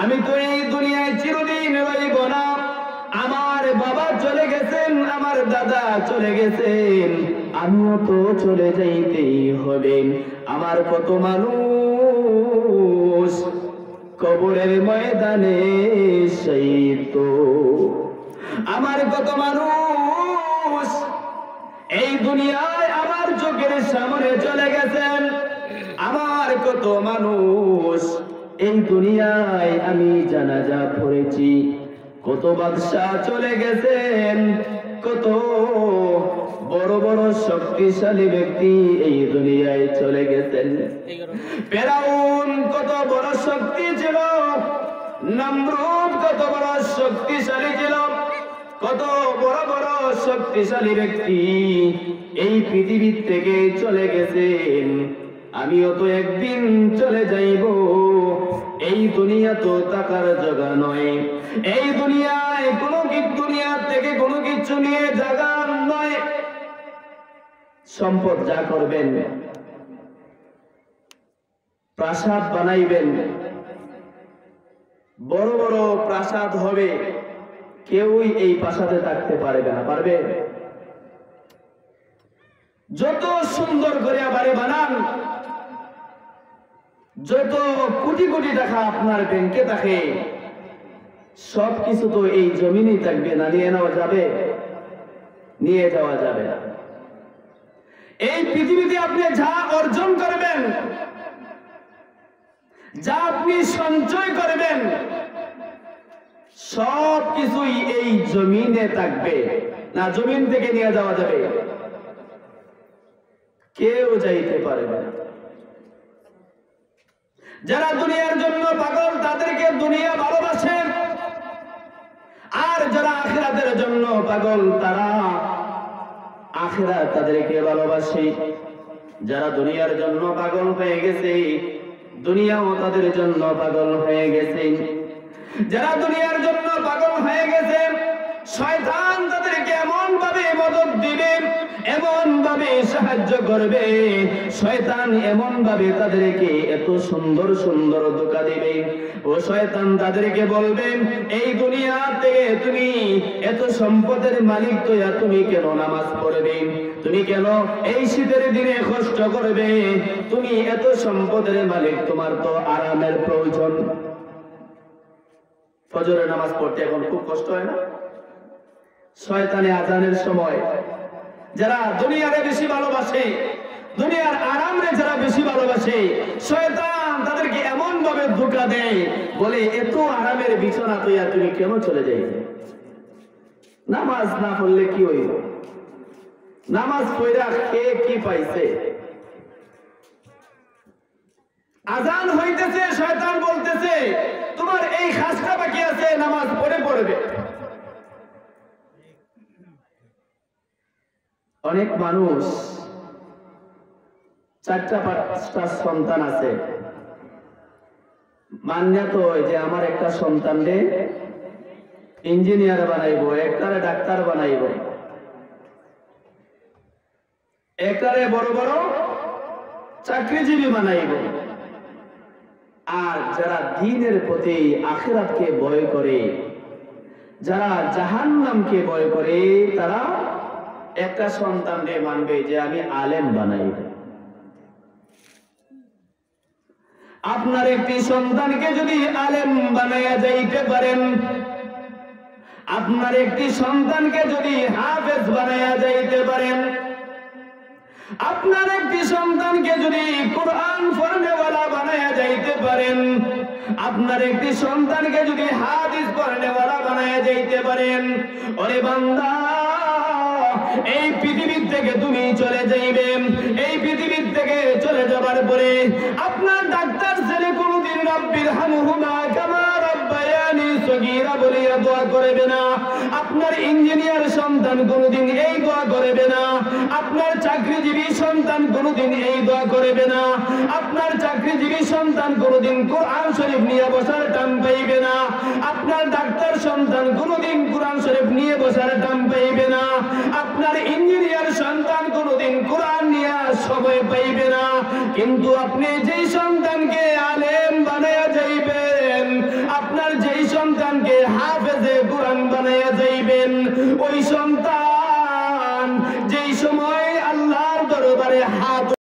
আমি তো এই দুনিয়ায় চিরদিন রইব না। আমার বাবা চলে গেছেন, আমার দাদা চলে গেছেন, আমিও তো চলে যাইতেই হবে। আমার কত মানুষ কবরের ময়দানে শহীদ, আমার কত মানুষ এই দুনিয়ায় আমার চোখের সামনে চলে গেছেন। আমার কত মানুষ এই দুনিয়ায় আমি জানাজা পড়েছি। কত বাদশাহ চলে গেছেন, কত বড় বড় শক্তিশালী ব্যক্তি এই দুনিয়ায় চলে গেছেন। ফেরাউন কত বড় শক্তি ছিল, নমরুদ কত বড় শক্তিশালী ছিল, কত বড় বড় শক্তিশালী ব্যক্তি এই পৃথিবী থেকে চলে গেছেন। আমিও তো একদিন চলে যাইব। এই দুনিয়া তো টাকার জায়গা নয়, এই দুনিয়ায় দুনিয়া থেকে কোনো কিছু নিয়ে জায়গা নয়। সম্পদ যা করবেন, প্রাসাদ বানাইবেন, বড় বড় প্রাসাদ হবে, কেউই এই প্রাসাদে থাকতে পারবে না। পারবে? যত সুন্দর করে বাড়ি বানান, যত কোটি কোটি টাকা আপনার ব্যাংকে থাকে, সবকিছু তো এই জমিনেই থাকবে না। নিয়ে নেওয়া যাবে? নিয়ে যাওয়া যাবে না। এই পৃথিবীতে আপনি যা অর্জন করবেন, যা আপনি সঞ্চয় করবেন, সব কিছুই এই জমিনে থাকবে না। জমিন থেকে নিয়ে যাওয়া যাবে? কেউ যাইতে পারবে না। যারা দুনিয়ার জন্য পাগল তাদেরকে দুনিয়া ভালোবাসে, আর যারা আখিরাতের জন্য পাগল তারা আখিরাত তাদেরকে ভালোবাসে। যারা দুনিয়ার জন্য পাগল হয়ে গেছে, দুনিয়াও তাদের জন্য পাগল হয়ে গেছে। যারা দুনিয়ার জন্য পাগল হয়ে গেছে, শয়তান তাদেরকে এমন ভাবে মদদ দিবে, এমন ভাবে সাহায্য করবে, শয়তান এমন ভাবে তাদেরকে এত সুন্দর সুন্দর ধোঁকা দিবে। ও শয়তান তাদেরকে বলবে, এই দুনিয়া থেকে তুমি এত সম্পদের মালিক তো তুমি কেন নামাজ পড়বে? তুমি কেন এই শীতের দিনে কষ্ট করবে? তুমি এত সম্পদের মালিক, তোমার তো আরামের প্রয়োজন। ফজরের নামাজ পড়তে এখন খুব কষ্ট হয় না? শয়তানে আজানের সময় যারা দুনিয়ারে বেশি ভালোবাসে, দুনিয়ার আরামে যারা বেশি ভালোবাসে, শয়তান তাদেরকে এমন ভাবে ধোঁকা দেয়, বলে এত আরামের বিছানা তৈয়া তুমি কেন চলে যাইবে? নামাজ না পড়লে কি হইব? নামাজ পড়া কে কি পাইছে? আজান হইতেছে, শয়তান বলতেছে তোমার এই খাসটা বাকি আছে, নামাজ পড়ে পড়বে। অনেক মানুষ 4-5টা সন্তান আছে, মান্য তো যে আমার একটা সন্তানকে ইঞ্জিনিয়ার বানাইবো, একটারে ডাক্তার বানাইবো, একটারে বড় বড় চাকরিজীবী বানাইবো। আর যারা দ্বীনের প্রতি আখিরাতকে ভয় করে, যারা জাহান্নামকে ভয় করে, তারা একটা সন্তানকে মানবে যে আমি আলেম বানাইব। আপনার একটি সন্তানকে যদি আলেম বানাইয়া যাইতে পারেন, আপনার একটি সন্তানকে যদি হাফেজ বানাইয়া যাইতে পারেন, আপনার একটি সন্তানকে যদি কোরআন পড়নেওয়ালা বানাইয়া যাইতে পারেন, আপনার একটি সন্তানকে যদি হাদিস পড়নেওয়ালা বানাইয়া যাইতে পারেন, ওরে বান্দা এই পৃথিবীর থেকে তুমি চলে যাইবে। এই পৃথিবীর থেকে চলে যাবার পরে আপনার ডাক্তার ছেলে কোনদিন রাব্বির হামহুমা কামা রাব্বায়ানি সগীরা বলিয়া দোয়া করবে না। আপনার ইঞ্জিনিয়ার সন্তান কোনদিন এই দোয়া করবে না। আপনার চাকরিজীবী সন্তান কোনদিন এই দোয়া করবে না। আপনার চাকরিজীবী সন্তান কোনদিন কোরআন শরীফ নিয়ে বসার টান পাইবে না। আপনার ডাক্তার সন্তান কোনদিন কোরআন শরীফ নিয়ে বসার টান পাইবে না। আপনার ইঞ্জিনিয়ার সন্তান কোনদিন কোরআন নিয়ে সময় পাইবে না। কিন্তু আপনি যেই সন্তানকে আলেম বানায়া যাইবেন, আপনার আপনার যেই সন্তানকে হাফেজে কোরআন বানায়া যাইবেন, ওই সন্তান যেই সময় আল্লাহর দরবারে হাত